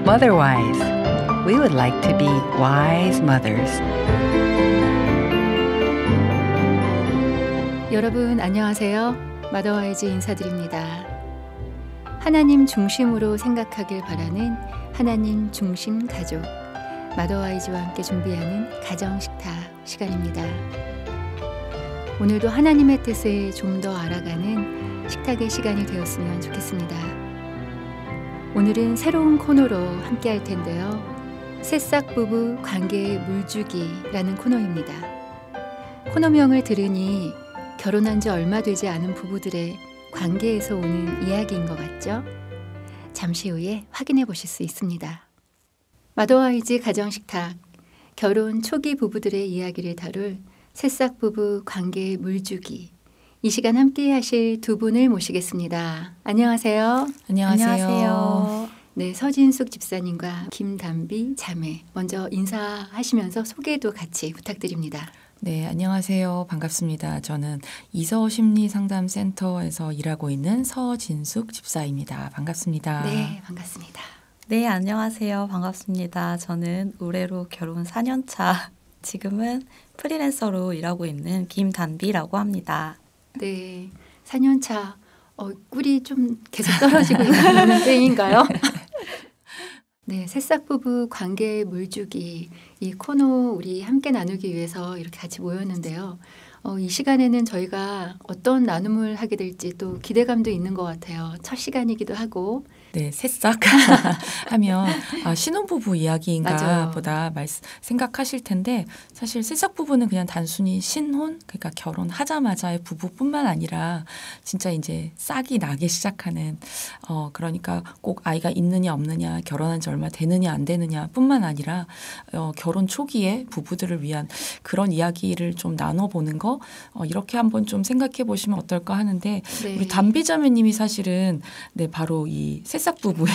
Motherwise, we would like to be wise mothers. 여러분 안녕하세요. 마더와이즈 인사드립니다. 하나님 중심으로 생각하길 바라는 하나님 중심 가족, 마더와이즈와 함께 준비하는 가정식탁 시간입니다. 오늘도 하나님의 뜻을 좀 더 알아가는 식탁의 시간이 되었으면 좋겠습니다. 오늘은 새로운 코너로 함께 할 텐데요. 새싹 부부 관계의 물주기라는 코너입니다. 코너명을 들으니 결혼한 지 얼마 되지 않은 부부들의 관계에서 오는 이야기인 것 같죠? 잠시 후에 확인해 보실 수 있습니다. 마더와이즈 가정식탁, 결혼 초기 부부들의 이야기를 다룰 새싹 부부 관계의 물주기. 이 시간 함께 하실 두 분을 모시겠습니다. 안녕하세요. 안녕하세요. 네, 서진숙 집사님과 김담비 자매. 먼저 인사하시면서 소개도 같이 부탁드립니다. 네, 안녕하세요. 반갑습니다. 저는 이서심리상담센터에서 일하고 있는 서진숙 집사입니다. 반갑습니다. 네, 반갑습니다. 네, 안녕하세요. 반갑습니다. 저는 올해로 결혼 4년차, 지금은 프리랜서로 일하고 있는 김단비라고 합니다. 네, 4년차 꿀이 좀 계속 떨어지고 있는 때인가요? 네, 새싹 부부 관계의 물주기, 이 코너 우리 함께 나누기 위해서 이렇게 같이 모였는데요. 이 시간에는 저희가 어떤 나눔을 하게 될지 또 기대감도 있는 것 같아요. 첫 시간이기도 하고. 네, 새싹 하면 신혼부부 이야기인가 보다 생각하실 텐데 사실 새싹 부부는 그냥 단순히 신혼, 그러니까 결혼하자마자의 부부뿐만 아니라 진짜 이제 싹이 나기 시작하는 그러니까 꼭 아이가 있느냐 없느냐, 결혼한 지 얼마 되느냐 안 되느냐 뿐만 아니라 결혼 초기에 부부들을 위한 그런 이야기를 좀 나눠보는 거 이렇게 한번 좀 생각해 보시면 어떨까 하는데 네. 우리 담비자매님이 사실은 네, 바로 이 새싹 부부의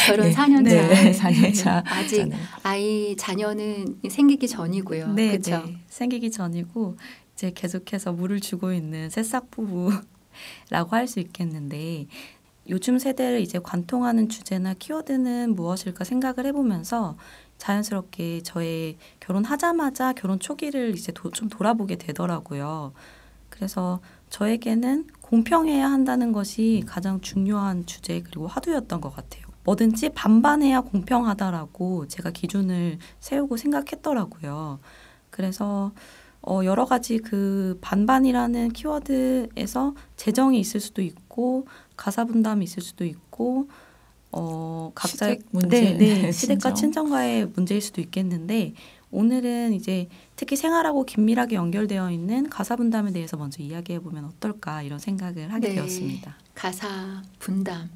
결혼 네. 4년차. 네, 4년차. 아직 아이 자녀는 생기기 전이고요. 네, 그렇죠? 네, 생기기 전이고 이제 계속해서 물을 주고 있는 새싹 부부라고 할 수 있겠는데 요즘 세대를 이제 관통하는 주제나 키워드는 무엇일까 생각을 해보면서 자연스럽게 저의 결혼하자마자 결혼 초기를 이제 좀 돌아보게 되더라고요. 그래서 저에게는 공평해야 한다는 것이 가장 중요한 주제 그리고 화두였던 것 같아요. 뭐든지 반반해야 공평하다라고 제가 기준을 세우고 생각했더라고요. 그래서 여러 가지 그 반반이라는 키워드에서 재정이 있을 수도 있고 가사 분담이 있을 수도 있고 각자의 문제, 시댁과 친정과의 문제일 수도 있겠는데 오늘은 이제 특히 생활하고 긴밀하게 연결되어 있는 가사 분담에 대해서 먼저 이야기해 보면 어떨까 이런 생각을 하게 되었습니다. 가사 분담.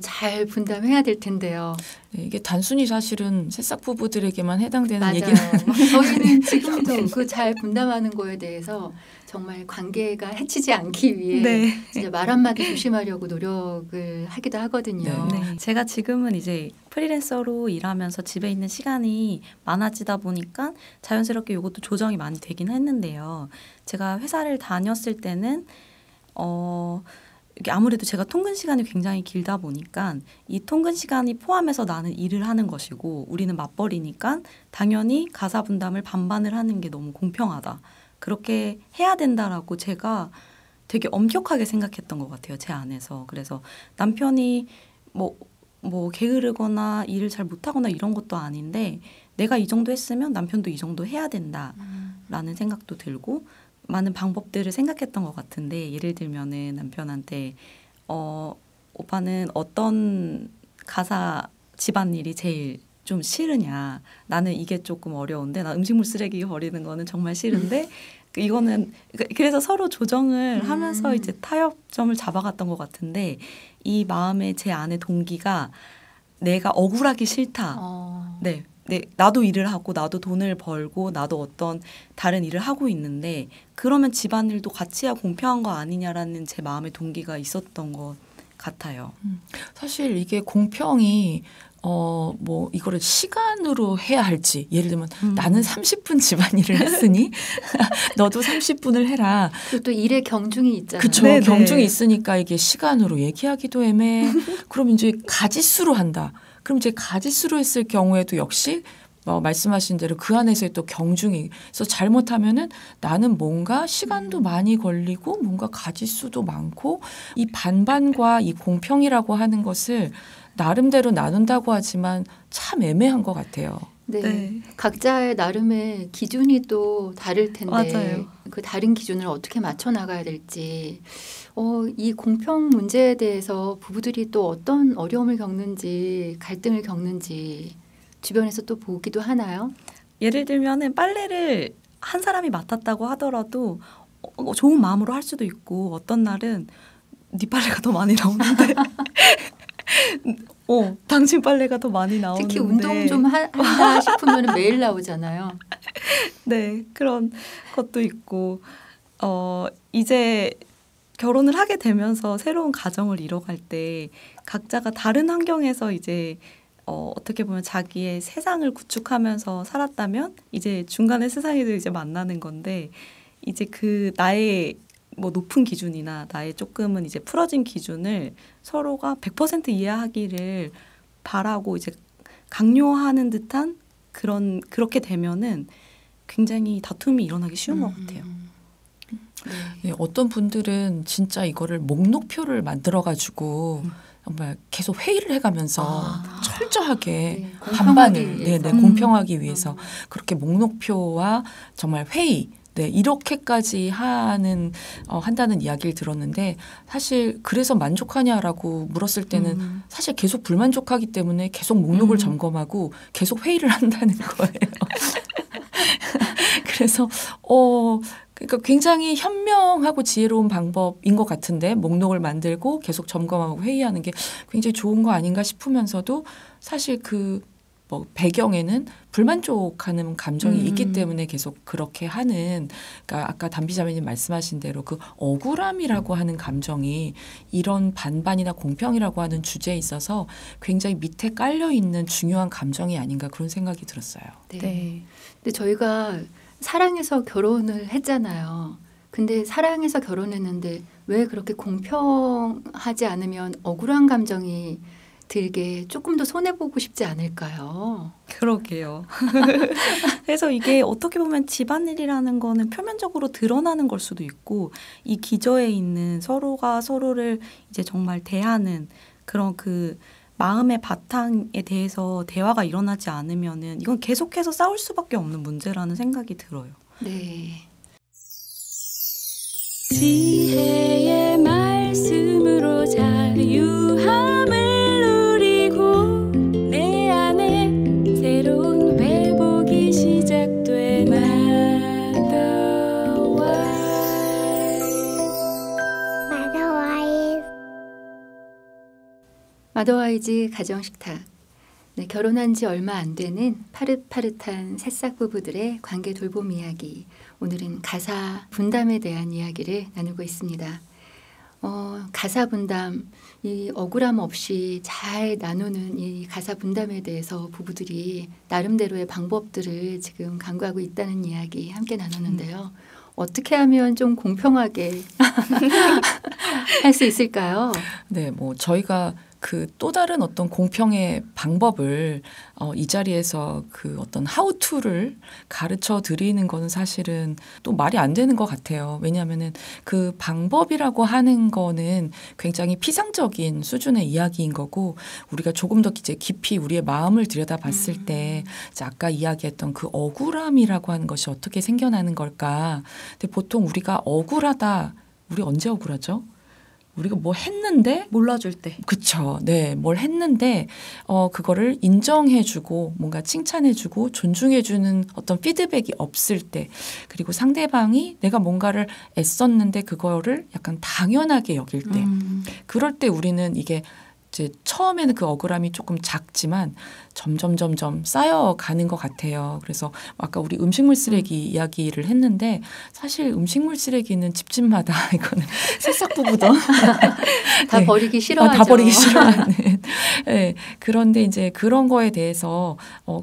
잘 분담해야 될 텐데요. 네, 이게 단순히 사실은 새싹 부부들에게만 해당되는 맞아요. 얘기는 저희는 지금도 그 잘 분담하는 거에 대해서 정말 관계가 해치지 않기 위해 네. 진짜 말 한마디 조심하려고 노력을 하기도 하거든요. 네. 제가 지금은 이제 프리랜서로 일하면서 집에 있는 시간이 많아지다 보니까 자연스럽게 이것도 조정이 많이 되긴 했는데요. 제가 회사를 다녔을 때는 이게 아무래도 제가 통근 시간이 굉장히 길다 보니까 이 통근 시간이 포함해서 나는 일을 하는 것이고 우리는 맞벌이니까 당연히 가사 분담을 반반을 하는 게 너무 공평하다. 그렇게 해야 된다라고 제가 되게 엄격하게 생각했던 것 같아요. 제 안에서. 그래서 남편이 뭐 게으르거나 일을 잘 못하거나 이런 것도 아닌데 내가 이 정도 했으면 남편도 이 정도 해야 된다라는 생각도 들고 많은 방법들을 생각했던 것 같은데 예를 들면은 남편한테 오빠는 어떤 가사 집안일이 제일 좀 싫으냐. 나는 이게 조금 어려운데 나 음식물 쓰레기 버리는 거는 정말 싫은데 이거는 그래서 서로 조정을 하면서 이제 타협점을 잡아갔던 것 같은데 이 마음에 제 안의 동기가 내가 억울하기 싫다. 네. 나도 일을 하고 나도 돈을 벌고 나도 어떤 다른 일을 하고 있는데 그러면 집안일도 같이 해야 공평한 거 아니냐라는 제 마음의 동기가 있었던 것 같아요. 사실 이게 공평이 뭐 이거를 시간으로 해야 할지 예를 들면 나는 30분 집안일을 했으니 너도 30분을 해라. 그리고 또 일의 경중이 있잖아요. 그렇죠. 경중이 있으니까 이게 시간으로 얘기하기도 애매해. 그럼 이제 가짓수로 한다. 그럼 이제 가짓수로 했을 경우에도 역시 말씀하신 대로 그 안에서의 또 경중이 그래서 잘못하면은 나는 뭔가 시간도 많이 걸리고 뭔가 가짓수도 많고 이 반반과 이 공평이라고 하는 것을 나름대로 나눈다고 하지만 참 애매한 것 같아요. 네. 각자의 나름의 기준이 또 다를 텐데 맞아요. 그 다른 기준을 어떻게 맞춰 나가야 될지 이 공평 문제에 대해서 부부들이 또 어떤 어려움을 겪는지 갈등을 겪는지 주변에서 또 보기도 하나요? 예를 들면은 빨래를 한 사람이 맡았다고 하더라도 좋은 마음으로 할 수도 있고 어떤 날은 네 빨래가 더 많이 나오는데 당신 빨래가 더 많이 나오는데 특히 운동 좀 한다 싶으면 매일 나오잖아요. 네, 그런 것도 있고 이제 결혼을 하게 되면서 새로운 가정을 이뤄갈 때 각자가 다른 환경에서 이제 어떻게 보면 자기의 세상을 구축하면서 살았다면 이제 중간에 세상에도 이제 만나는 건데 이제 그 나의 뭐 높은 기준이나 나의 조금은 이제 풀어진 기준을 서로가 100% 이해하기를 바라고 이제 강요하는 듯한 그렇게 되면은 굉장히 다툼이 일어나기 쉬운 것 같아요. 네, 어떤 분들은 진짜 이거를 목록표를 만들어가지고 정말 계속 회의를 해가면서 철저하게 반반을 공평하기 위해서 그렇게 목록표와 정말 회의 이렇게까지 한다는 이야기를 들었는데 사실 그래서 만족하냐라고 물었을 때는 사실 계속 불만족하기 때문에 계속 목록을 점검하고 계속 회의를 한다는 거예요. 그래서 그러니까 굉장히 현명하고 지혜로운 방법인 것 같은데 목록을 만들고 계속 점검하고 회의하는 게 굉장히 좋은 거 아닌가 싶으면서도 사실 배경에는 불만족하는 감정이 있기 때문에 계속 그렇게 하는 그러니까 아까 담비자매님 말씀하신 대로 그 억울함이라고 하는 감정이 이런 반반이나 공평이라고 하는 주제에 있어서 굉장히 밑에 깔려 있는 중요한 감정이 아닌가 그런 생각이 들었어요. 네. 근데 저희가 사랑해서 결혼을 했잖아요. 근데 사랑해서 결혼했는데 왜 그렇게 공평하지 않으면 억울한 감정이 들게 조금 더 손해보고 싶지 않을까요? 그러게요. 그래서 이게 어떻게 보면 집안일이라는 거는 표면적으로 드러나는 걸 수도 있고 이 기저에 있는 서로가 서로를 이제 정말 대하는 그런 그 마음의 바탕에 대해서 대화가 일어나지 않으면은 이건 계속해서 싸울 수밖에 없는 문제라는 생각이 들어요. 네. 지혜의 말씀으로 자유함을 누리고 내 안에 새로운 회복이 시작돼 마더와이즈 가정식탁. 네, 결혼한 지 얼마 안 되는 파릇파릇한 새싹 부부들의 관계 돌봄 이야기. 오늘은 가사 분담에 대한 이야기를 나누고 있습니다. 가사 분담, 이 억울함 없이 잘 나누는 이 가사 분담에 대해서 부부들이 나름대로의 방법들을 지금 강구하고 있다는 이야기 함께 나누는데요. 어떻게 하면 좀 공평하게 할 수 있을까요? 네, 저희가 그 또 다른 어떤 공평의 방법을 이 자리에서 그 어떤 하우투를 가르쳐 드리는 거는 사실은 또 말이 안 되는 것 같아요. 왜냐하면은 그 방법이라고 하는 거는 굉장히 피상적인 수준의 이야기인 거고 우리가 조금 더 이제 깊이 우리의 마음을 들여다봤을 때 이제 아까 이야기했던 그 억울함이라고 하는 것이 어떻게 생겨나는 걸까? 근데 보통 우리가 억울하다, 우리 언제 억울하죠? 우리가 뭐 했는데 몰라줄 때. 그쵸. 네. 뭘 했는데 그거를 인정해주고 뭔가 칭찬해주고 존중해주는 어떤 피드백이 없을 때 그리고 상대방이 내가 뭔가를 애썼는데 그거를 약간 당연하게 여길 때 그럴 때 우리는 이게 이제 처음에는 그 억울함이 조금 작지만 점점 쌓여가는 것 같아요. 그래서 아까 우리 음식물 쓰레기 이야기를 했는데 사실 음식물 쓰레기는 집집마다 이거는 새싹 부부도 다 네. 버리기 싫어하죠. 다 버리기 싫어하는. 네. 그런데 이제 그런 거에 대해서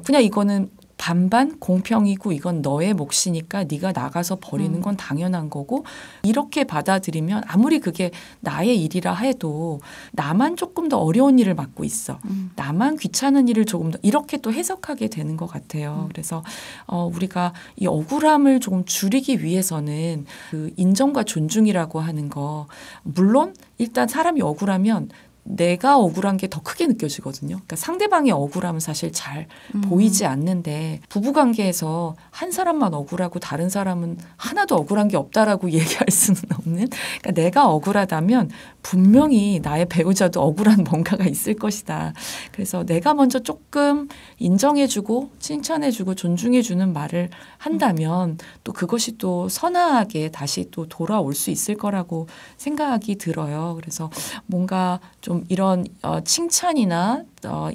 그냥 이거는 반반 공평이고 이건 너의 몫이니까 네가 나가서 버리는 건 당연한 거고 이렇게 받아들이면 아무리 그게 나의 일이라 해도 나만 조금 더 어려운 일을 맡고 있어. 나만 귀찮은 일을 조금 더 이렇게 또 해석하게 되는 것 같아요. 그래서 우리가 이 억울함을 조금 줄이기 위해서는 그 인정과 존중이라고 하는 거 물론 일단 사람이 억울하면 내가 억울한 게 더 크게 느껴지거든요. 그러니까 상대방의 억울함은 사실 잘 보이지 않는데 부부관계에서 한 사람만 억울하고 다른 사람은 하나도 억울한 게 없다라고 얘기할 수는 없는. 그러니까 내가 억울하다면 분명히 나의 배우자도 억울한 뭔가가 있을 것이다. 그래서 내가 먼저 조금 인정해주고 칭찬해주고 존중해주는 말을 한다면 또 그것이 또 선하게 다시 또 돌아올 수 있을 거라고 생각이 들어요. 그래서 뭔가 좀 이런 칭찬이나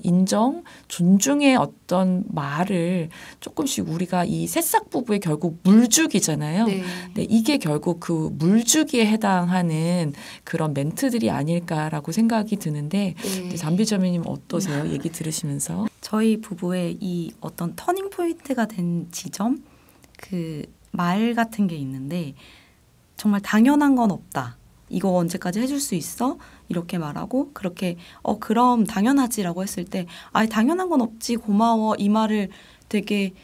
인정, 존중의 어떤 말을 조금씩 우리가 이 새싹 부부의 결국 물주기잖아요. 네. 네, 이게 결국 그 물주기에 해당하는 그런 멘트들이 아닐까라고 생각이 드는데 네. 담비자매님 어떠세요? 얘기 들으시면서. 저희 부부의 이 어떤 터닝 포인트가 된 지점, 그 말 같은 게 있는데 정말 당연한 건 없다. 이거 언제까지 해줄 수 있어? 이렇게 말하고 그렇게 그럼 당연하지라고 했을 때 아예 당연한 건 없지 고마워 이 말을 되게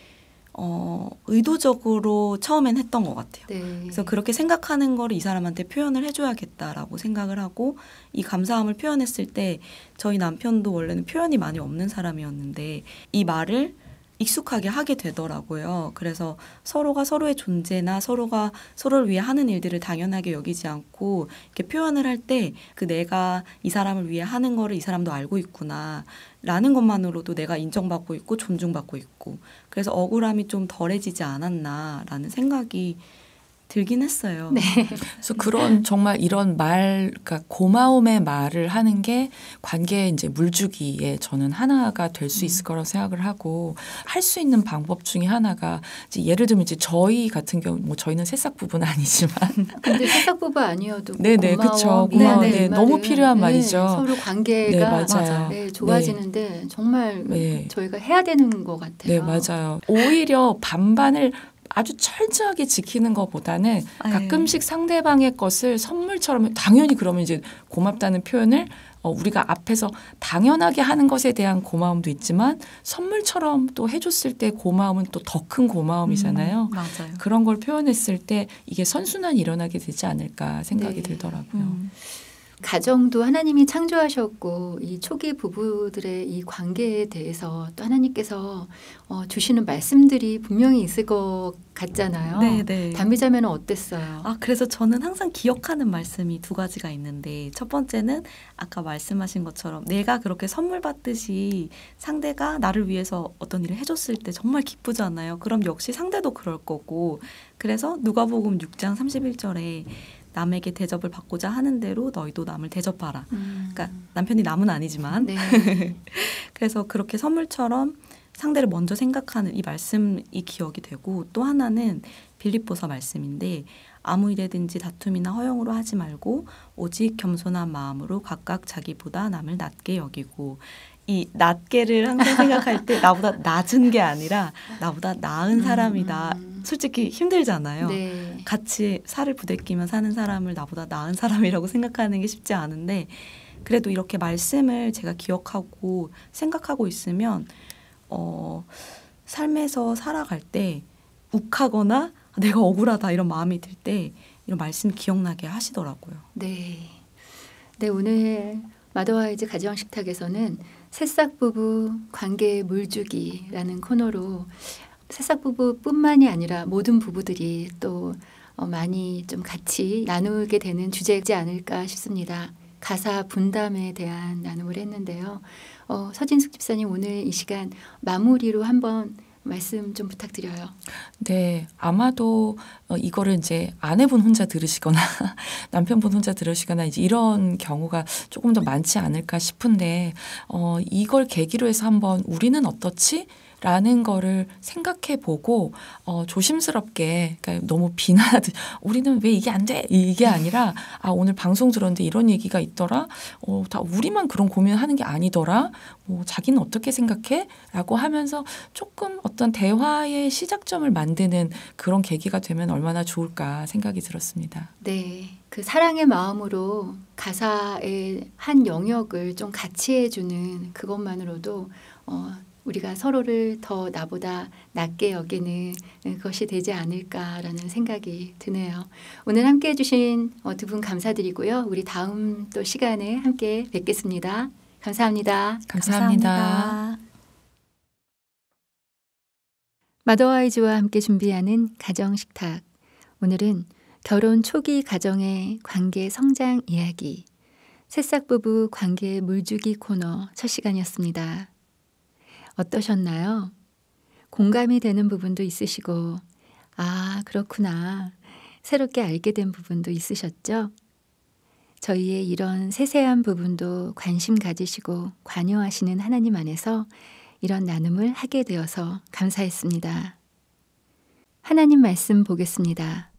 의도적으로 처음엔 했던 것 같아요. 네. 그래서 그렇게 생각하는 거를 이 사람한테 표현을 해줘야겠다라고 생각을 하고 이 감사함을 표현했을 때 저희 남편도 원래는 표현이 많이 없는 사람이었는데 이 말을 익숙하게 하게 되더라고요. 그래서 서로가 서로의 존재나 서로가 서로를 위해 하는 일들을 당연하게 여기지 않고 이렇게 표현을 할 때 그 내가 이 사람을 위해 하는 거를 이 사람도 알고 있구나 라는 것만으로도 내가 인정받고 있고 존중받고 있고 그래서 억울함이 좀 덜해지지 않았나라는 생각이 들긴 했어요. 네. 그래서 그런 정말 이런 말, 그러니까 고마움의 말을 하는 게 관계의 이제 물주기에 저는 하나가 될 수 있을 거라고 생각을 하고 할 수 있는 방법 중에 하나가 이제 예를 들면 이제 저희 같은 경우 뭐 저희는 새싹 부부는 아니지만 근데 새싹 부부 아니어도 네네 그렇죠. 고마워. 네, 너무 필요한 말이죠. 서로 관계가 네, 맞아요. 네, 좋아지는데 네. 정말 네. 저희가 해야 되는 것 같아요. 네 맞아요. 오히려 반반을 아주 철저하게 지키는 것보다는 가끔씩 상대방의 것을 선물처럼 당연히 그러면 이제 고맙다는 표현을 우리가 앞에서 당연하게 하는 것에 대한 고마움도 있지만 선물처럼 또 해줬을 때 고마움은 또 더 큰 고마움이잖아요. 맞아요. 그런 걸 표현했을 때 이게 선순환이 일어나게 되지 않을까 생각이 네. 들더라고요. 가정도 하나님이 창조하셨고 이 초기 부부들의 이 관계에 대해서 또 하나님께서 주시는 말씀들이 분명히 있을 것 같잖아요. 네네. 담비자매는 어땠어요? 그래서 저는 항상 기억하는 말씀이 두 가지가 있는데 첫 번째는 아까 말씀하신 것처럼 내가 그렇게 선물 받듯이 상대가 나를 위해서 어떤 일을 해줬을 때 정말 기쁘잖아요. 그럼 역시 상대도 그럴 거고 그래서 누가복음 6장 31절에 남에게 대접을 받고자 하는 대로 너희도 남을 대접하라. 그러니까 남편이 남은 아니지만 네. 그래서 그렇게 선물처럼 상대를 먼저 생각하는 이 말씀이 기억이 되고 또 하나는 빌립보서 말씀인데 아무 일에든지 다툼이나 허용으로 하지 말고 오직 겸손한 마음으로 각각 자기보다 남을 낮게 여기고 이 낮게를 항상 생각할 때 나보다 낮은 게 아니라 나보다 나은 사람이다. 솔직히 힘들잖아요. 네. 같이 살을 부대끼며 사는 사람을 나보다 나은 사람이라고 생각하는 게 쉽지 않은데 그래도 이렇게 말씀을 제가 기억하고 생각하고 있으면 삶에서 살아갈 때 욱하거나 내가 억울하다 이런 마음이 들 때 이런 말씀 기억나게 하시더라고요. 네. 네, 오늘 마더와이즈 가정식탁에서는 새싹 부부 관계의 물주기라는 코너로 새싹 부부뿐만이 아니라 모든 부부들이 또 많이 좀 같이 나누게 되는 주제지 않을까 싶습니다. 가사 분담에 대한 나눔을 했는데요. 서진숙 집사님 오늘 이 시간 마무리로 한번 말씀 좀 부탁드려요. 네, 아마도 이거를 이제 아내분 혼자 들으시거나 남편분 혼자 들으시거나 이제 이런 경우가 조금 더 많지 않을까 싶은데 이걸 계기로 해서 한번 우리는 어떻지? 라는 거를 생각해 보고 조심스럽게, 그러니까 너무 비난하듯 우리는 왜 이게 안 돼? 이게 아니라 오늘 방송 들었는데 이런 얘기가 있더라. 다 우리만 그런 고민하는 게 아니더라. 자기는 어떻게 생각해? 라고 하면서 조금 어떤 대화의 시작점을 만드는 그런 계기가 되면 얼마나 좋을까 생각이 들었습니다. 네, 그 사랑의 마음으로 가사의 한 영역을 좀 같이 해주는 그것만으로도 우리가 서로를 더 나보다 낮게 여기는 것이 되지 않을까라는 생각이 드네요. 오늘 함께 해주신 두 분 감사드리고요. 우리 다음 또 시간에 함께 뵙겠습니다. 감사합니다. 감사합니다. 마더와이즈와 함께 준비하는 가정식탁. 오늘은 결혼 초기 가정의 관계 성장 이야기, 새싹부부 관계 물주기 코너 첫 시간이었습니다. 어떠셨나요? 공감이 되는 부분도 있으시고, 그렇구나. 새롭게 알게 된 부분도 있으셨죠? 저희의 이런 세세한 부분도 관심 가지시고 관여하시는 하나님 안에서 이런 나눔을 하게 되어서 감사했습니다. 하나님 말씀 보겠습니다.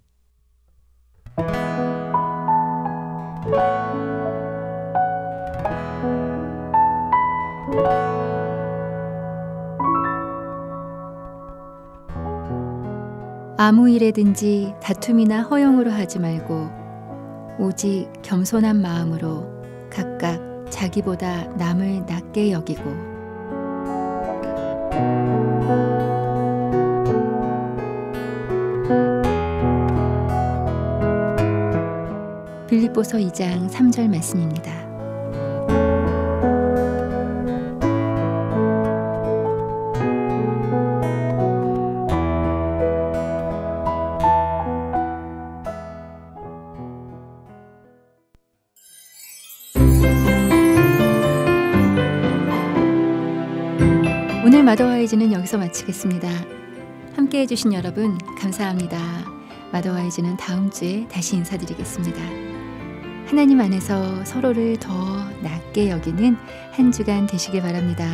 아무 일에든지 다툼이나 허용으로 하지 말고 오직 겸손한 마음으로 각각 자기보다 남을 낮게 여기고 빌립보서 2장 3절 말씀입니다. 오늘 마더와이즈는 여기서 마치겠습니다. 함께 해주신 여러분 감사합니다. 마더와이즈는 다음 주에 다시 인사드리겠습니다. 하나님 안에서 서로를 더 낮게 여기는 한 주간 되시길 바랍니다.